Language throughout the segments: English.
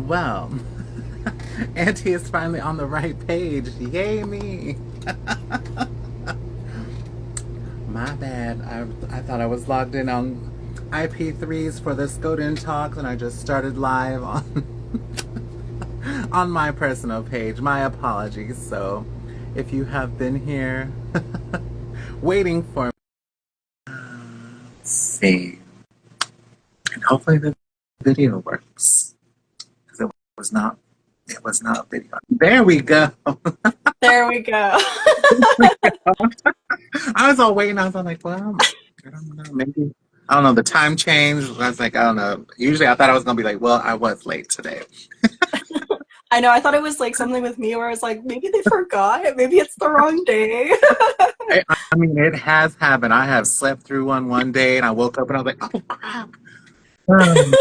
Well, Auntie is finally on the right page. Yay me! My bad. I thought I was logged in on IP3s for the Skoden talks, and I just started live on on my personal page. My apologies. So, if you have been here waiting for me, let's see, and hopefully the video works because was not. It was not a video. There we go. There we go. I was all waiting. I was all like, well, I don't know. Maybe, I don't know. The time changed. I was like, I don't know. Usually I thought I was going to be like, well, I was late today. I know, I thought it was like something with me where I was like, maybe they forgot. Maybe it's the wrong day. I mean, it has happened. I have slept through one day and I woke up and I was like, oh, crap. Um,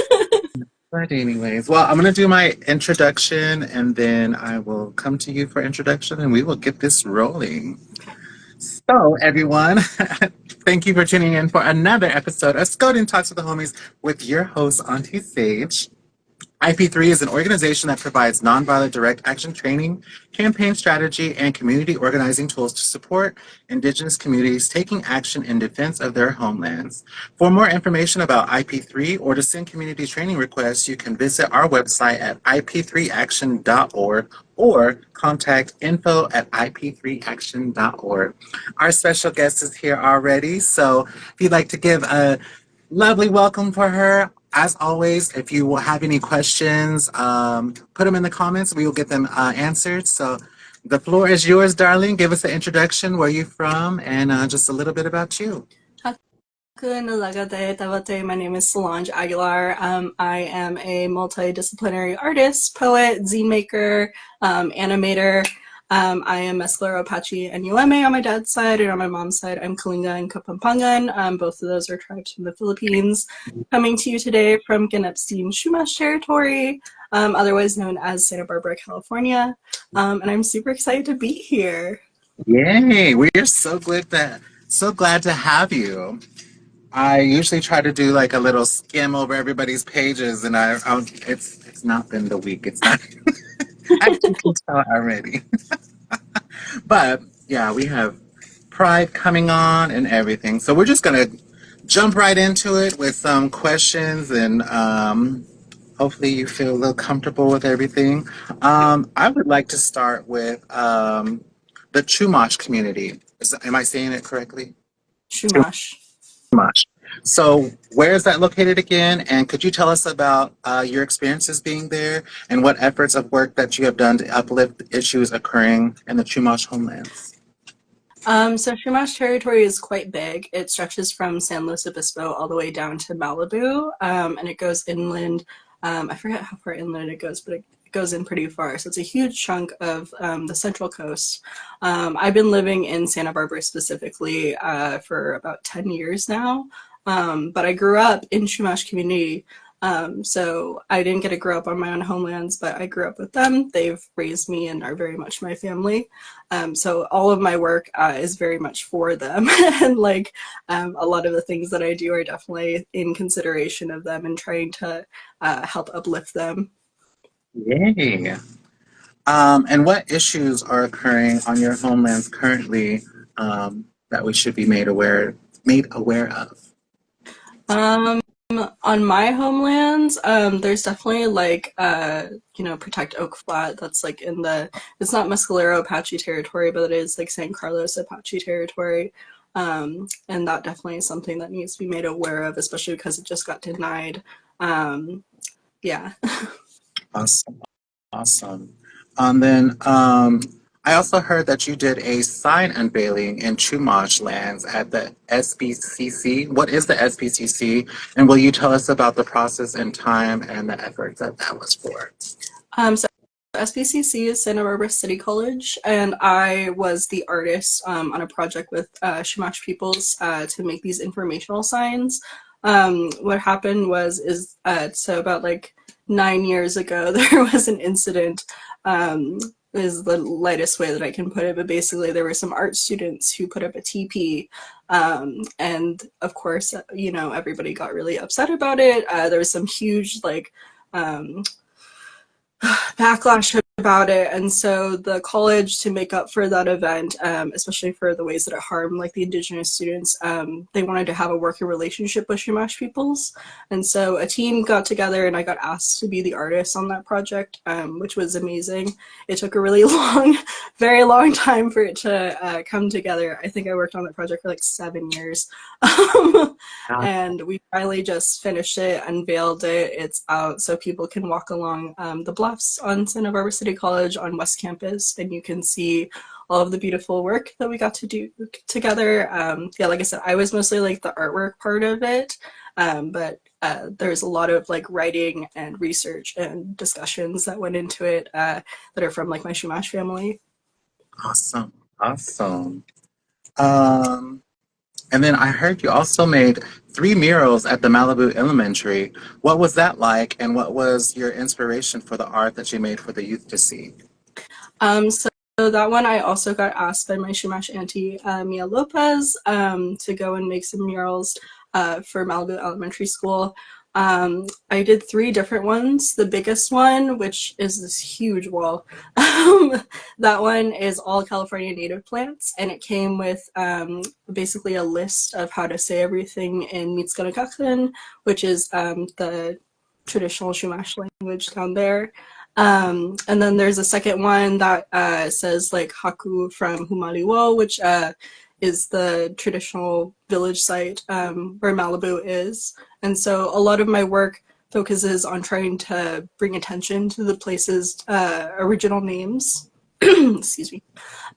but anyways, well, I'm going to do my introduction and then I will come to you for introduction and we will get this rolling. So, everyone, thank you for tuning in for another episode of Skoden Talks with the Homies with your host, Auntie Sage. IP3 is an organization that provides nonviolent direct action training, campaign strategy, and community organizing tools to support Indigenous communities taking action in defense of their homelands. For more information about IP3 or to send community training requests, you can visit our website at ip3action.org or contact info@ip3action.org. Our special guest is here already, so if you'd like to give a lovely welcome for her. As always, if you have any questions, put them in the comments. We will get them answered. So the floor is yours, darling. Give us an introduction, where you're from, and just a little bit about you. My name is Solange Aguilar. I am a multidisciplinary artist, poet, zinemaker, animator. I am Mescalero Apache and UMA on my dad's side, and on my mom's side, I'm Kalinga and Kapampangan. Both of those are tribes from the Philippines. Coming to you today from Qenepstin, Chumash Territory, otherwise known as Santa Barbara, California. And I'm super excited to be here. Yay! We're so glad to have you. I usually try to do like a little skim over everybody's pages, and it's not been the week. It's not. As you can tell already. But yeah, we have Pride coming on and everything. So we're just gonna jump right into it with some questions and hopefully you feel a little comfortable with everything. I would like to start with the Chumash community. Am I saying it correctly? Chumash. Chumash. So where is that located again? And could you tell us about your experiences being there and what efforts of work that you have done to uplift issues occurring in the Chumash homelands? So Chumash Territory is quite big. It stretches from San Luis Obispo all the way down to Malibu, and it goes inland. I forget how far inland it goes, but it goes in pretty far. So it's a huge chunk of the Central Coast. I've been living in Santa Barbara specifically for about 10 years now, but I grew up in Chumash community. So I didn't get to grow up on my own homelands, but I grew up with them. They've raised me and are very much my family. So all of my work is very much for them. And like a lot of the things that I do are definitely in consideration of them and trying to help uplift them. Yay. And what issues are occurring on your homelands currently that we should be made aware of? Um, on my homelands, there's definitely like Protect Oak Flat. That's like it's not Mescalero Apache territory, but it is like San Carlos Apache territory. And that definitely is something that needs to be made aware of, especially because it just got denied. Yeah. Awesome. Awesome. And then I also heard that you did a sign unveiling in Chumash lands at the SBCC. What is the SBCC? And will you tell us about the process and time and the efforts that that was for? So SBCC is Santa Barbara City College, and I was the artist on a project with Chumash peoples to make these informational signs. What happened so about like 9 years ago, there was an incident. Is the lightest way that I can put it, but basically there were some art students who put up a teepee, and of course, everybody got really upset about it. There was some huge like backlash about it, and so the college, to make up for that event, especially for the ways that it harmed like the indigenous students, they wanted to have a working relationship with Chumash peoples, and so a team got together and I got asked to be the artist on that project, which was amazing. It took a really long, very long time for it to come together. I think I worked on that project for like 7 years. And we finally just finished it, unveiled it. It's out so people can walk along the bluffs on Santa Barbara City College on West Campus, and you can see all of the beautiful work that we got to do together. Yeah, like I said, I was mostly like the artwork part of it, but there's a lot of like writing and research and discussions that went into it that are from like my Chumash family. Awesome. Awesome. Um, and then I heard you also made 3 murals at the Malibu Elementary. What was that like, and what was your inspiration for the art that you made for the youth to see? So that one I also got asked by my Chumash auntie, Mia Lopez, to go and make some murals for Malibu Elementary School. I did 3 different ones. The biggest one, which is this huge wall, that one is all California native plants, and it came with basically a list of how to say everything in Mescalero, which is the traditional Chumash language down there. And then there's a second one that says like Haku from Humaliwo, which is the traditional village site where Malibu is. And so a lot of my work focuses on trying to bring attention to the place's original names. Excuse me.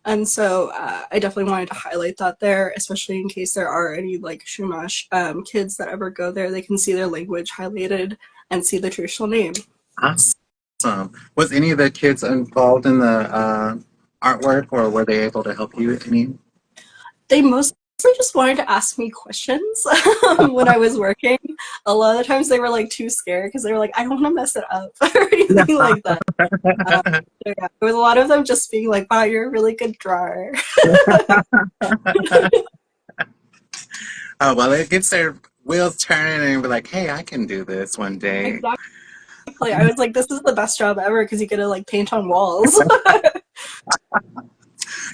And so I definitely wanted to highlight that there, especially in case there are any like Chumash kids that ever go there. They can see their language highlighted and see the traditional name. Awesome. Was any of the kids involved in the artwork, or were they able to help you with any? They mostly just wanted to ask me questions when I was working. A lot of the times they were like too scared because they were like, I don't want to mess it up or anything like that. So yeah, there was a lot of them just being like, wow, you're a really good drawer. Oh, well, it gets their wheels turning and be like, hey, I can do this one day. Exactly. I was like, this is the best job ever because you get to like paint on walls.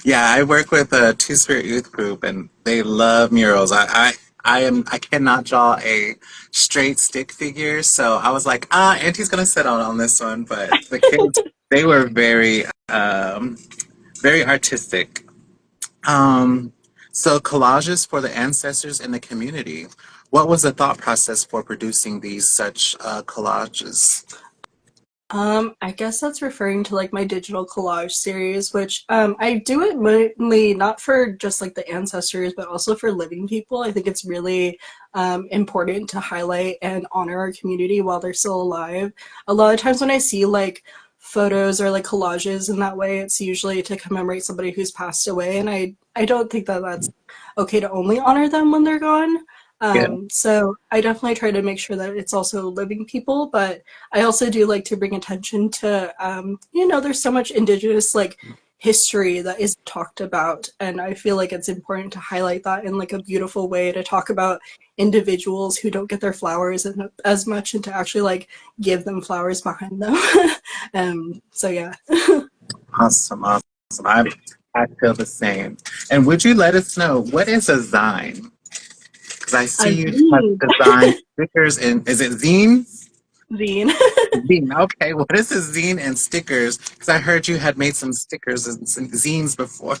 Yeah, I work with a Two Spirit Youth group, and they love murals. I cannot draw a straight stick figure, so I was like, Auntie's gonna sit on this one. But the kids, they were very artistic. Um, so collages for the ancestors in the community. What was the thought process for producing these such collages? I guess that's referring to like my digital collage series, which I do it mainly not for just like the ancestors, but also for living people. I think it's really important to highlight and honor our community while they're still alive. A lot of times when I see like photos or like collages in that way, it's usually to commemorate somebody who's passed away, and I don't think that that's okay to only honor them when they're gone. Yeah. So I definitely try to make sure that it's also living people, but I also do like to bring attention to, there's so much indigenous like history that is talked about, and I feel like it's important to highlight that in like a beautiful way to talk about individuals who don't get their flowers as much, and to actually like give them flowers behind them. So yeah. Awesome, awesome. I feel the same. And would you let us know what is a zine? Because I A see you have zine. designed stickers and is it zine? Zine. Zine. Okay, what is a zine and stickers? Because I heard you had made some stickers and some zines before.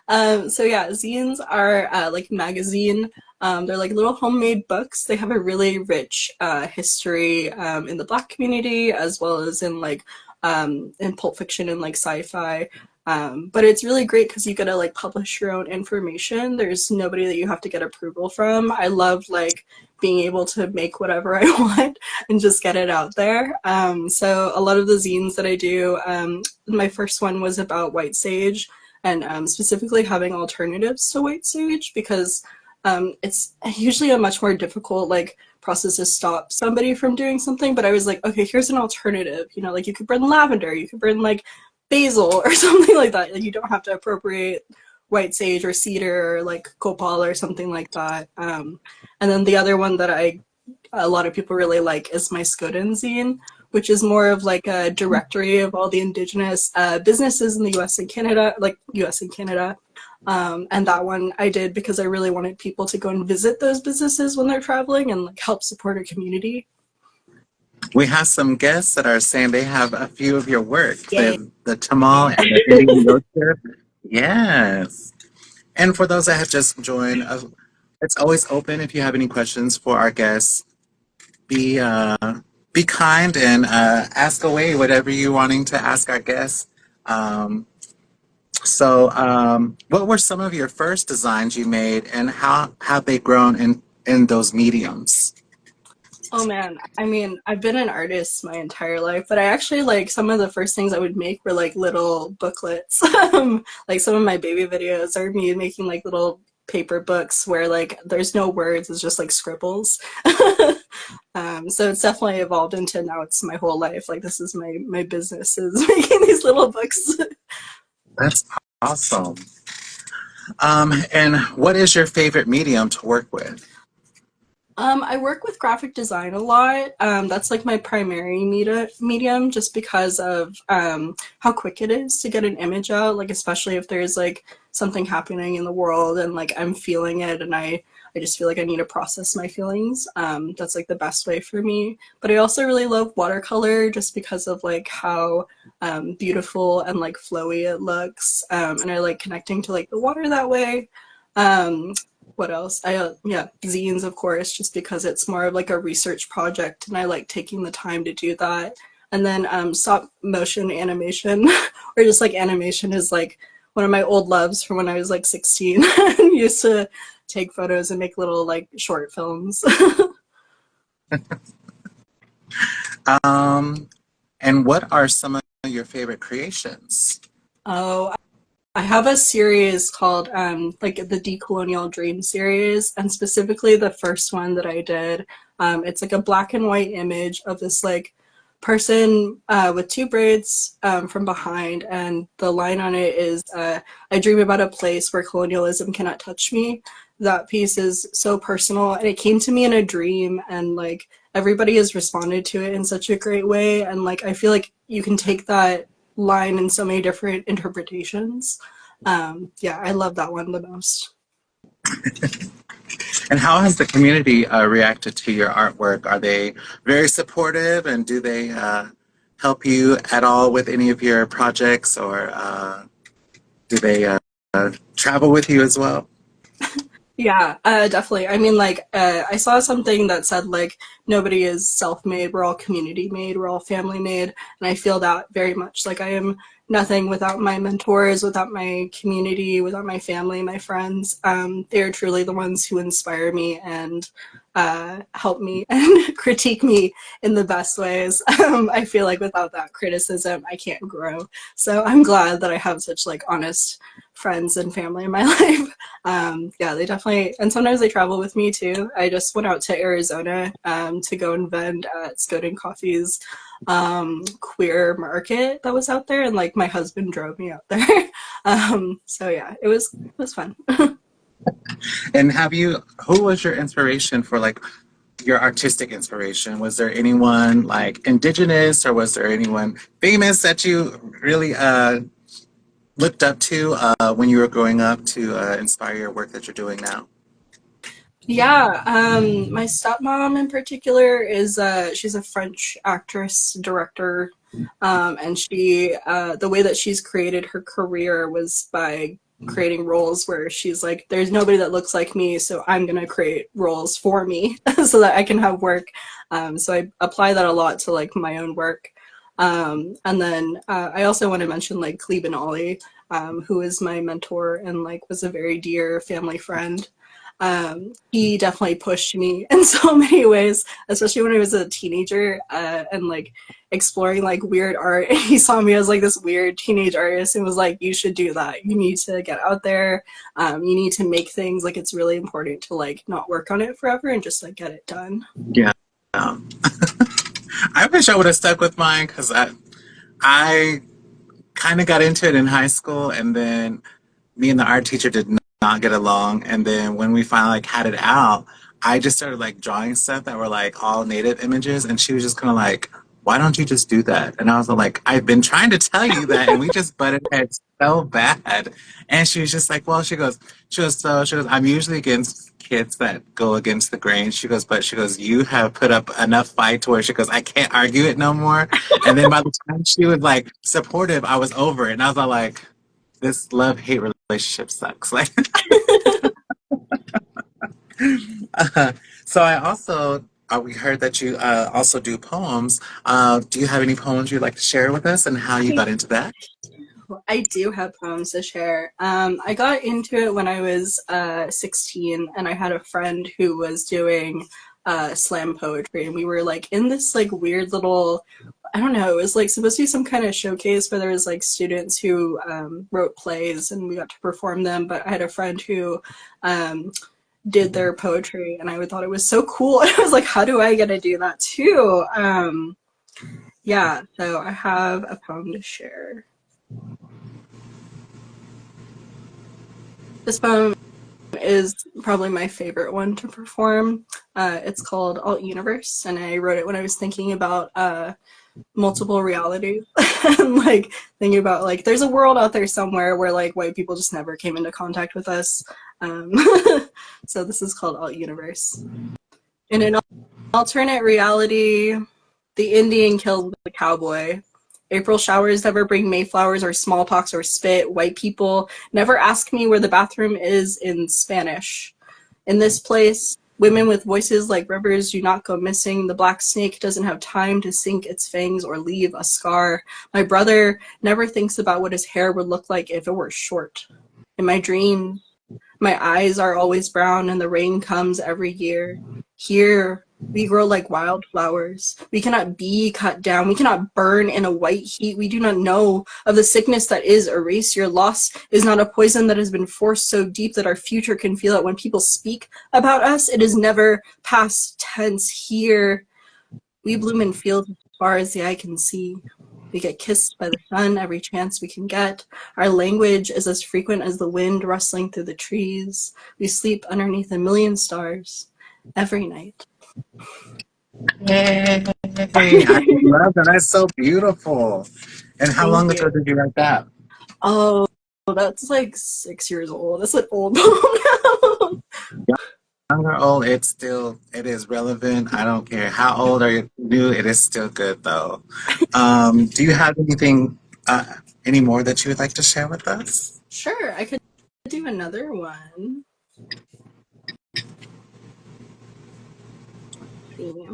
So yeah, zines are like magazine. They're like little homemade books. They have a really rich history in the Black community, as well as in like in Pulp Fiction and like sci-fi. But it's really great because you get to like publish your own information. There's nobody that you have to get approval from. I love like being able to make whatever I want and just get it out there. So a lot of the zines that I do, my first one was about white sage, and specifically having alternatives to white sage, because it's usually a much more difficult like process to stop somebody from doing something. But I was like, okay, here's an alternative. Like you could burn lavender, you could burn like basil or something like that. Like you don't have to appropriate white sage or cedar or like copal or something like that. And then the other one that a lot of people really like is my Skoden zine, which is more of like a directory of all the indigenous businesses in the US and Canada, like US and Canada. And that one I did because I really wanted people to go and visit those businesses when they're traveling and like help support a community. We have some guests that are saying they have a few of your work, Yay. the tamal and the Indian roasted. Yes. And for those that have just joined, it's always open if you have any questions for our guests. Be be kind and ask away whatever you're wanting to ask our guests. What were some of your first designs you made, and how have they grown in those mediums? Oh man, I mean, I've been an artist my entire life, but I actually like some of the first things I would make were like little booklets. Like some of my baby videos are me making like little paper books where like there's no words, it's just like scribbles. So it's definitely evolved into now it's my whole life. Like this is my business is making these little books. That's awesome. And what is your favorite medium to work with? I work with graphic design a lot. That's like my primary medium just because of how quick it is to get an image out, like especially if there's like something happening in the world and like I'm feeling it and I just feel like I need to process my feelings. That's like the best way for me. But I also really love watercolor just because of like how beautiful and like flowy it looks. And I like connecting to like the water that way. What else? Yeah, zines, of course, just because it's more of like a research project and I like taking the time to do that. And then stop motion animation or just like animation is like one of my old loves from when I was like 16. Used to take photos and make little like short films. And what are some of your favorite creations? Oh, I have a series called like the Decolonial Dream series, and specifically the first one that I did. It's like a black and white image of this like person with two braids from behind, and the line on it is I dream about a place where colonialism cannot touch me. That piece is so personal, and it came to me in a dream, and like everybody has responded to it in such a great way, and like I feel like you can take that line in so many different interpretations. Yeah, I love that one the most. And how has the community reacted to your artwork? Are they very supportive, and do they help you at all with any of your projects, or do they travel with you as well? Yeah, definitely. I mean, like, I saw something that said, like, nobody is self-made, we're all community-made, we're all family-made, and I feel that very much. Like, I am nothing without my mentors, without my community, without my family, my friends. They are truly the ones who inspire me and help me and critique me in the best ways. I feel like without that criticism, I can't grow. So I'm glad that I have such, like, honest friends and family in my life. Yeah, they definitely, and sometimes they travel with me too. I just went out to Arizona to go and vend at Skoden Coffee's queer market that was out there, and like my husband drove me out there. So yeah, it was fun. And who was your inspiration for like your artistic inspiration? Was there anyone like indigenous, or was there anyone famous that you really looked up to when you were growing up to inspire your work that you're doing now? Yeah, my stepmom in particular is she's a French actress, director, and she the way that she's created her career was by creating roles where she's like, there's nobody that looks like me, so I'm gonna create roles for me so that I can have work. So I apply that a lot to like my own work. And then I also want to mention like Cleben Ollie, who is my mentor and like was a very dear family friend. He definitely pushed me in so many ways, especially when I was a teenager and like exploring like weird art. He saw me as like this weird teenage artist and was like, you should do that. You need to get out there. You need to make things. Like it's really important to like not work on it forever and just like get it done. Yeah. I wish I would have stuck with mine because I kind of got into it in high school, and then me and the art teacher did not get along. And then when we finally like had it out, I just started like drawing stuff that were like all native images, and she was just kind of like, why don't you just do that? And I was like, I've been trying to tell you that, and we just butted heads so bad. And she was just like, well, she goes, I'm usually against kids that go against the grain. She goes, but she goes, you have put up enough fight to where she goes, I can't argue it no more. And then by the time she was like supportive, I was over it. And I was all like, this love-hate relationship sucks. Like, uh, so I also, we heard that you also do poems. Do you have any poems you'd like to share with us and how you got into that? I do have poems to share. I got into it when I was 16, and I had a friend who was doing slam poetry, and we were like in this like weird little, I don't know, it was like supposed to be some kind of showcase where there was like students who wrote plays and we got to perform them. But I had a friend who did their poetry, and I thought it was so cool. And I was like, how do I get to do that too? Yeah, so I have a poem to share. This poem is probably my favorite one to perform. It's called Alt Universe, and I wrote it when I was thinking about multiple realities and like thinking about like there's a world out there somewhere where like white people just never came into contact with us. Um, so this is called Alt Universe. In an alternate reality, the Indian killed the cowboy. April showers never bring mayflowers or smallpox or spit. White people never ask me where the bathroom is in Spanish. In this place, women with voices like rivers do not go missing. The black snake doesn't have time to sink its fangs or leave a scar. My brother never thinks about what his hair would look like if it were short. In my dream, my eyes are always brown and the rain comes every year. Here, we grow like wildflowers. We cannot be cut down. We cannot burn in a white heat. We do not know of the sickness that is erase. Your loss is not a poison that has been forced so deep that our future can feel it. When people speak about us, it is never past tense. Here, we bloom in fields as far as the eye can see. We get kissed by the sun every chance we can get. Our language is as frequent as the wind rustling through the trees. We sleep underneath a million stars every night. Hey, I love that. That's so beautiful. And how Thank long ago you. did you write that? Oh, that's like 6 years old. That's an old poem now. Young or old, it is relevant. I don't care how old or new, it is still good though. Do you have anything, any more that you would like to share with us? Sure, I could do another one. Let's see.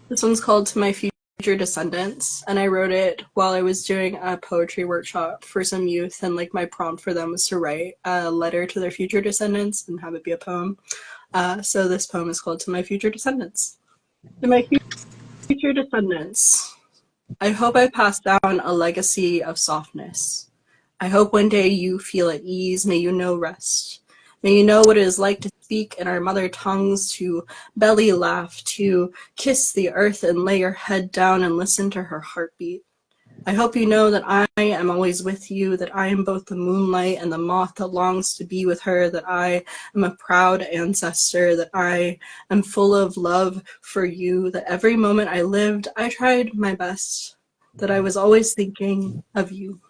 This one's called To My Future Descendants, and I wrote it while I was doing a poetry workshop for some youth, and like my prompt for them was to write a letter to their future descendants and have it be a poem. So this poem is called To My Future Descendants. To my future descendants, I hope I pass down a legacy of softness. I hope one day you feel at ease. May you know rest. May you know what it is like to speak in our mother tongues, to belly laugh, to kiss the earth and lay your head down and listen to her heartbeat. I hope you know that I am always with you, that I am both the moonlight and the moth that longs to be with her, that I am a proud ancestor, that I am full of love for you, that every moment I lived, I tried my best, that I was always thinking of you.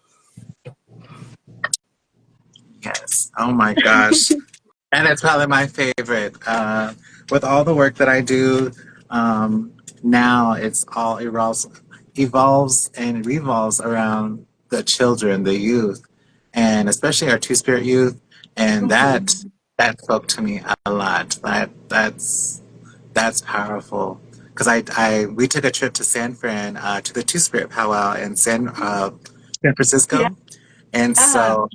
Yes. Oh my gosh. And it's probably my favorite. With all the work that I do, now it's all evolves and revolves around the children, the youth, and especially our two-spirit youth. And that spoke to me a lot. That's powerful. Because we took a trip to San Fran, to the Two-Spirit Powwow in San Yeah. Francisco. And so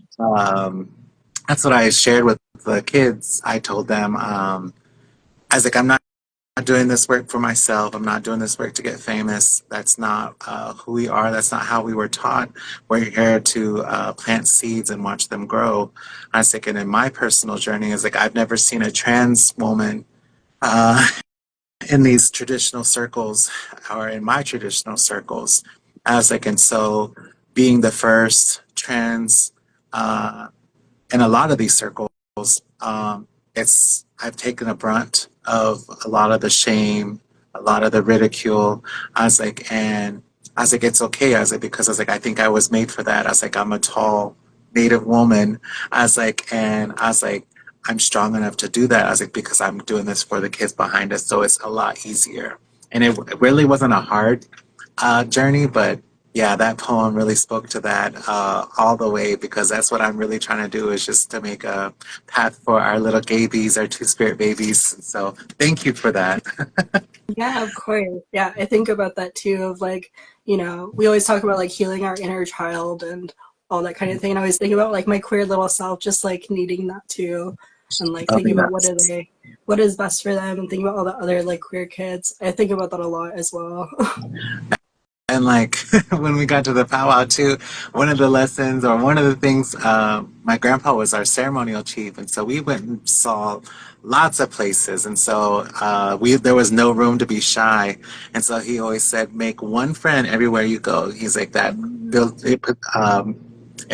that's what I shared with the kids. I told them, I was like, I'm not doing this work for myself. I'm not doing this work to get famous. That's not who we are. That's not how we were taught. We're here to plant seeds and watch them grow. I was thinking in my personal journey is like, I've never seen a trans woman in these traditional circles or in my traditional circles. I was like, and so being the first trans in a lot of these circles, it's I've taken a brunt of a lot of the shame, a lot of the ridicule. I was like, and I was like, it's okay. I was like, because I was like, I think I was made for that. I was like, I'm a tall Native woman. I was like, and I was like, I'm strong enough to do that. I was like, because I'm doing this for the kids behind us, so it's a lot easier. And it really wasn't a hard journey, but yeah, that poem really spoke to that all the way because that's what I'm really trying to do is just to make a path for our little babies, our two spirit babies. So thank you for that. Yeah, of course. Yeah, I think about that too of like, we always talk about like healing our inner child and all that kind of thing. And I always think about like my queer little self just like needing that too. And like Oh, thinking about yes. what is best for them and thinking about all the other like queer kids. I think about that a lot as well. And like when we got to the powwow too, one of the lessons or one of the things, my grandpa was our ceremonial chief, and so we went and saw lots of places, and so we there was no room to be shy, and so he always said, make one friend everywhere you go. He's like that built it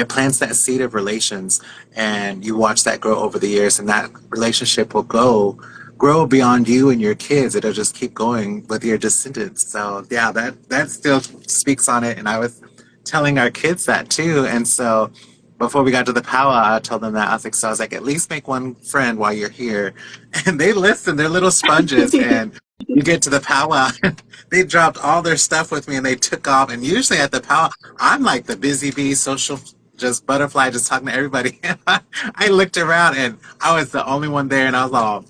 plants that seed of relations, and you watch that grow over the years, and that relationship will grow beyond you and your kids. It'll just keep going with your descendants. So yeah, that still speaks on it. And I was telling our kids that too. And so before we got to the powwow, I told them that I was like, at least make one friend while you're here. And they listened. They're little sponges. And you get to the powwow, they dropped all their stuff with me and they took off. And usually at the powwow, I'm like the busy bee, social just butterfly, just talking to everybody. I looked around and I was the only one there, and I was all,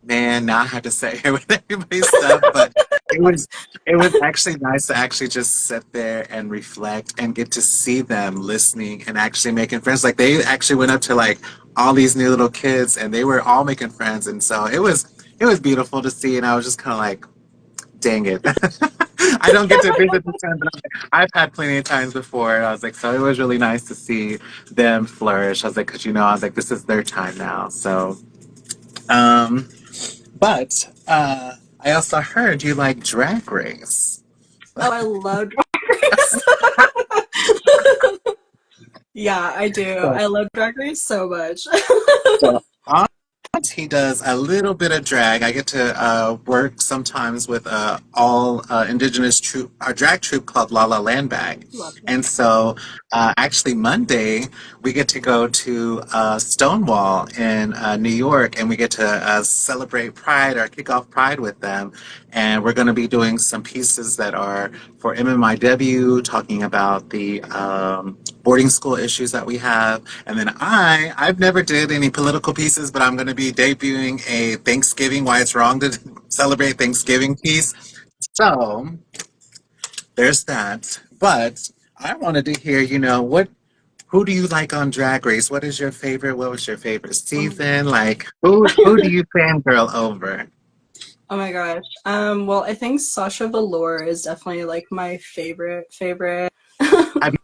man, now I have to sit here with everybody's stuff, but it was it was actually nice to actually just sit there and reflect and get to see them listening and actually making friends. Like they actually went up to like all these new little kids and they were all making friends, and so it was beautiful to see, and I was just kind of like, dang it. I don't get to visit this time, but I've had plenty of times before. And I was like, so it was really nice to see them flourish. I was like, because I was like, this is their time now. So, um, but I also heard you like Drag Race. Oh, I love Drag Race. Yeah, I do. So, I love Drag Race so much. so he does a little bit of drag. I get to work sometimes with all indigenous troupe, our drag troupe called La La Land Bag. Love And it. so actually Monday, we get to go to Stonewall in New York and we get to celebrate Pride or kick off Pride with them. And we're going to be doing some pieces that are for MMIW, talking about the boarding school issues that we have. And then I've never did any political pieces, but I'm going to be debuting a Thanksgiving, why it's wrong to celebrate Thanksgiving piece. So there's that. But I wanted to hear, who do you like on Drag Race? What is your favorite? What was your favorite season? Like, who do you fangirl over? Oh my gosh. Well, I think Sasha Velour is definitely like my favorite. Have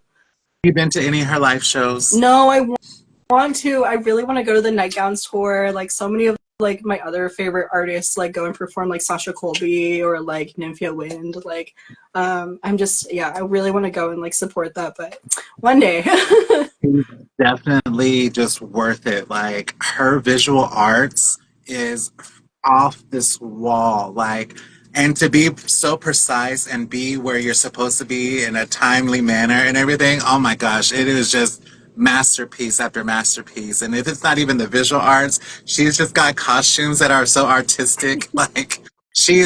you been to any of her live shows? No, want to. I really want to go to the Nightgowns tour. Like so many of like my other favorite artists like go and perform like Sasha Colby or like Nymphia Wind. Like I'm just yeah, I really want to go and like support that, but one day. She's definitely just worth it. Like her visual arts is off this wall. Like, and to be so precise and be where you're supposed to be in a timely manner and everything. Oh my gosh, it is just masterpiece after masterpiece. And if it's not even the visual arts, she's just got costumes that are so artistic. Like she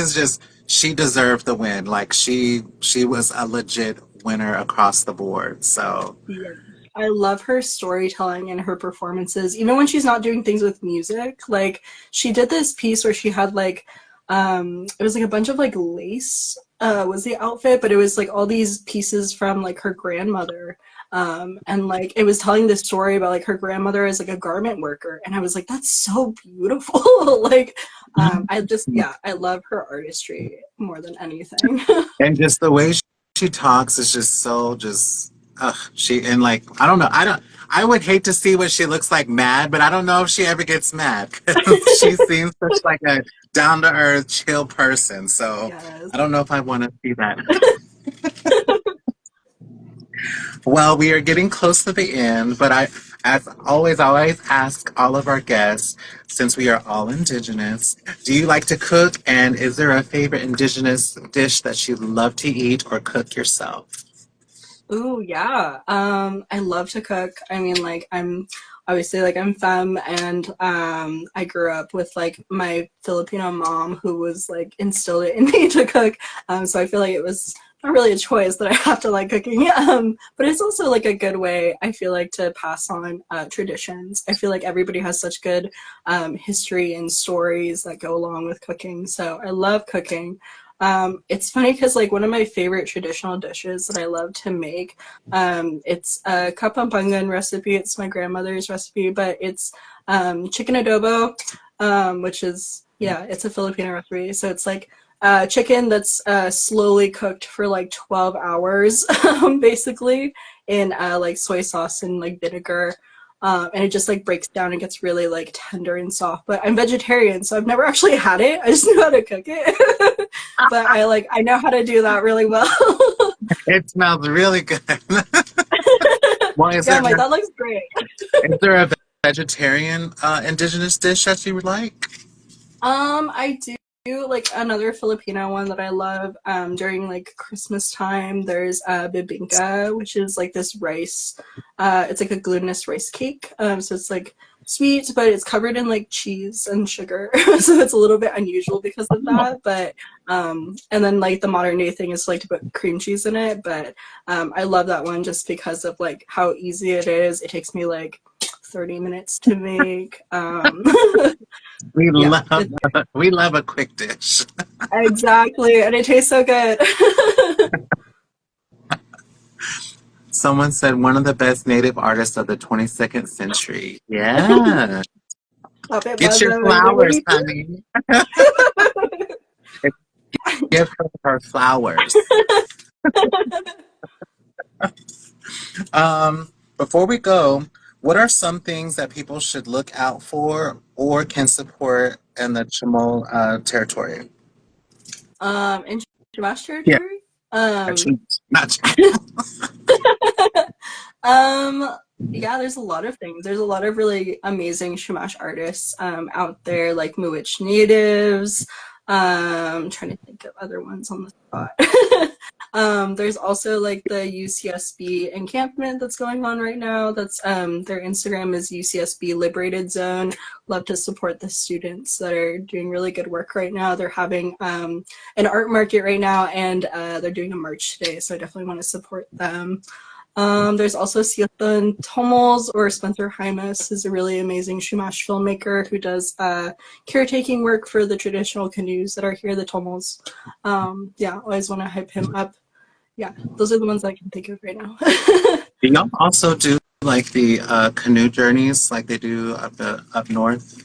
deserved the win. Like she was a legit winner across the board. So Yeah. I love her storytelling and her performances, even when she's not doing things with music. Like she did this piece where she had like it was like a bunch of like lace was the outfit, but it was like all these pieces from like her grandmother. And like it was telling this story about like her grandmother as like a garment worker. And I was like, that's so beautiful. Like I just yeah, I love her artistry more than anything. and just the way she talks is just so just she and like I would hate to see what she looks like mad, but I don't know if she ever gets mad because she seems such like a down to earth chill person, so Yes. I don't know if I want to see that. Well, we are getting close to the end, but As always, I always ask all of our guests, since we are all Indigenous, do you like to cook? And is there a favorite Indigenous dish that you love to eat or cook yourself? Ooh, yeah. I love to cook. I mean, like, I'm obviously like I'm femme, and I grew up with like my Filipino mom who was like instilled it in me to cook. So I feel like it was not really a choice that I have to like cooking. But it's also like a good way, I feel like, to pass on traditions. I feel like everybody has such good history and stories that go along with cooking. So I love cooking. It's funny because like one of my favorite traditional dishes that I love to make, it's a Kapampangan recipe. It's my grandmother's recipe, but it's chicken adobo, which is, yeah, it's a Filipino recipe. So it's like chicken that's slowly cooked for like 12 hours, basically, in like soy sauce and like vinegar. And it just like breaks down and gets really like tender and soft. But I'm vegetarian, so I've never actually had it. I just know how to cook it. But I know how to do that really well. It smells really good. Well, Yeah, my that looks great. is there a vegetarian Indigenous dish that you would like? I do like another Filipino one that I love during like Christmas time. There's bibingka, which is like this rice. It's like a glutinous rice cake. So it's like sweet, but it's covered in like cheese and sugar. So it's a little bit unusual because of that. But and then like the modern day thing is like to put cream cheese in it. But I love that one just because of like how easy it is. It takes me like 30 minutes to make. We Yeah, love we love a quick dish. exactly, and it tastes so good. Someone said one of the best native artists of the 22nd century. Yeah. Puppet Get your Buzzo, baby. flowers, honey. Give her flowers. Before we go, what are some things that people should look out for or can support in the Chamol territory? In Chumash Yeah, Territory. Um, not um, yeah, there's a lot of things. There's a lot of really amazing Chumash artists out there, like Muich natives. Trying to think of other ones on the spot. There's also like the UCSB encampment that's going on right now. That's their Instagram is UCSB Liberated Zone. Love to support the students that are doing really good work right now. They're having an art market right now, and they're doing a march today, so I definitely want to support them. There's also Siotun Tomos, or Spencer Hymas, is a really amazing Chumash filmmaker who does caretaking work for the traditional canoes that are here, the Tomos. Yeah, always want to hype him up. Yeah, those are the ones I can think of right now. Do y'all also do like the canoe journeys like they do up north?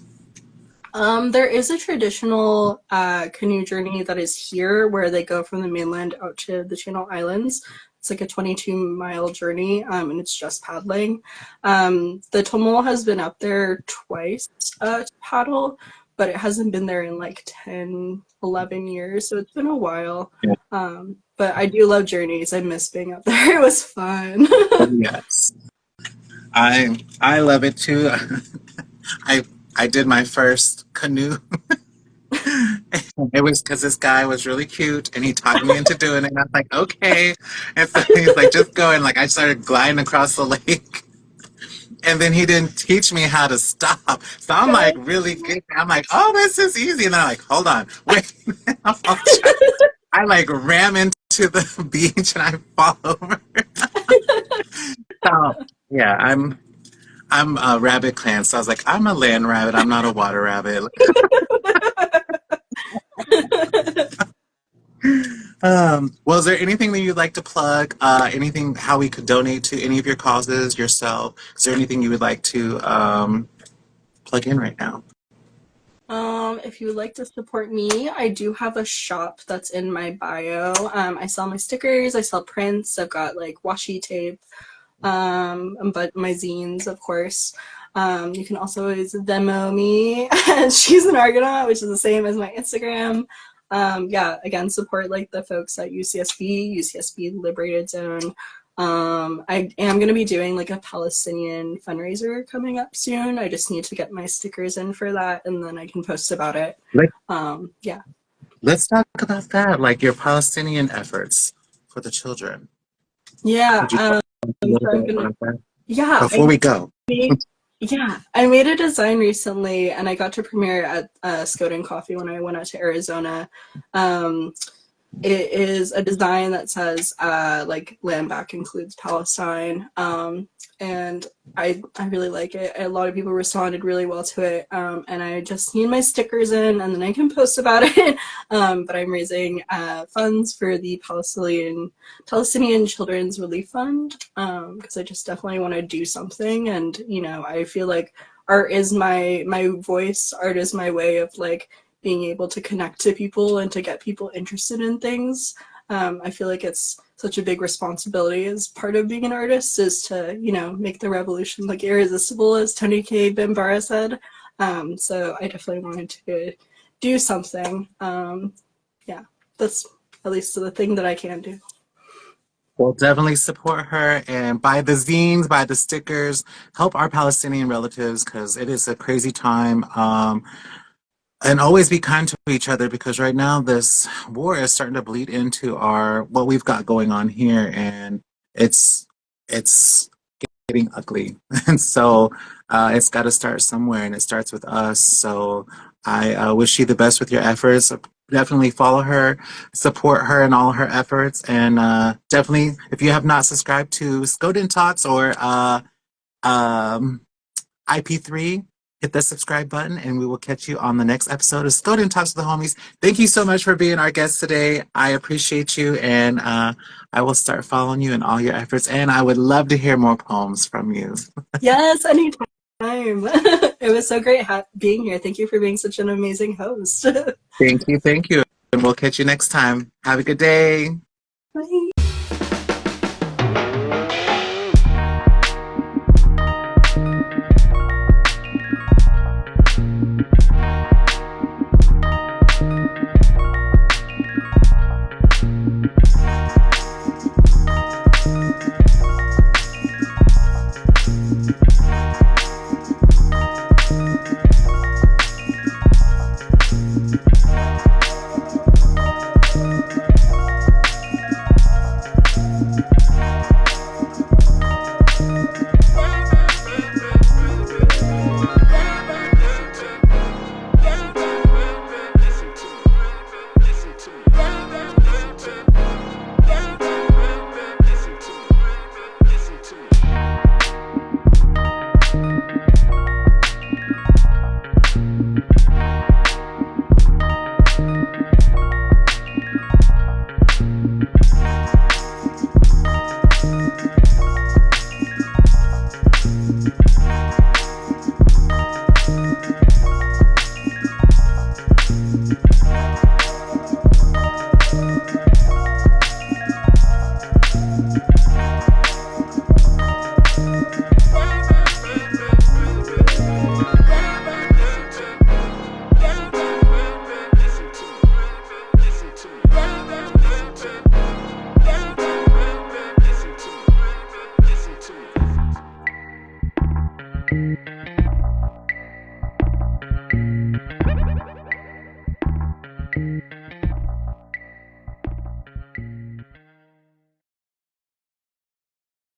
There is a traditional canoe journey that is here where they go from the mainland out to the Channel Islands. It's like a 22-mile journey, and it's just paddling. The Tomo has been up there twice to paddle, but it hasn't been there in like 10, 11 years, so it's been a while. Yeah. But I do love journeys. I miss being up there. It was fun. Yes. I love it too. I I did my first canoe. It was because this guy was really cute and he talked me into doing it. And I was like, okay. And so he's like, just go. And like, I started gliding across the lake. And then he didn't teach me how to stop. So I'm like, really good. I'm like, oh, this is easy. And I'm like, hold on, wait. I like ram into the beach and I fall over. So yeah, I'm a rabbit clan. So I was like, I'm a land rabbit. I'm not a water rabbit. Well, is there anything that you'd like to plug? Anything how we could donate to any of your causes yourself? Is there anything you would like to plug in right now? If you would like to support me, I do have a shop that's in my bio. I sell my stickers, I sell prints, I've got like washi tape, but my zines, of course. You can also always Venmo me at She's an Argonaut, which is the same as my Instagram. Yeah, again, support like the folks at UCSB, UCSB Liberated Zone. I am going to be doing like a Palestinian fundraiser coming up soon. I just need to get my stickers in for that, and then I can post about it. Yeah. Let's talk about that, like your Palestinian efforts for the children. Yeah. Could you talk a little So I'm bit gonna. about that Yeah. before we go? I made a design recently, and I got to premiere at Skoden Coffee when I went out to Arizona. It is a design that says like land back includes Palestine, and I really like it. A lot of people responded really well to it, and I just need my stickers in, and then I can post about it. But I'm raising funds for the Palestinian Children's Relief Fund, because I just definitely want to do something, and I feel like art is my voice. Art is my way of like being able to connect to people and to get people interested in things. I feel like it's such a big responsibility as part of being an artist is to, make the revolution like irresistible, as Tony K. Bambara said. So I definitely wanted to do something. Yeah, that's at least the thing that I can do. Well, definitely support her and buy the zines, buy the stickers, help our Palestinian relatives because it is a crazy time. And always be kind to each other because right now this war is starting to bleed into what we've got going on here, and it's getting ugly. And so it's got to start somewhere, and it starts with us. So I wish you the best with your efforts. Definitely follow her, support her in all her efforts, and definitely if you have not subscribed to Skoden Talks or IP3, hit the subscribe button, and we will catch you on the next episode of Skoden Talks with the Homies. Thank you so much for being our guest today. I appreciate you, and I will start following you in all your efforts, and I would love to hear more poems from you. Yes, anytime. It was so great being here. Thank you for being such an amazing host. Thank you, and we'll catch you next time. Have a good day. Bye.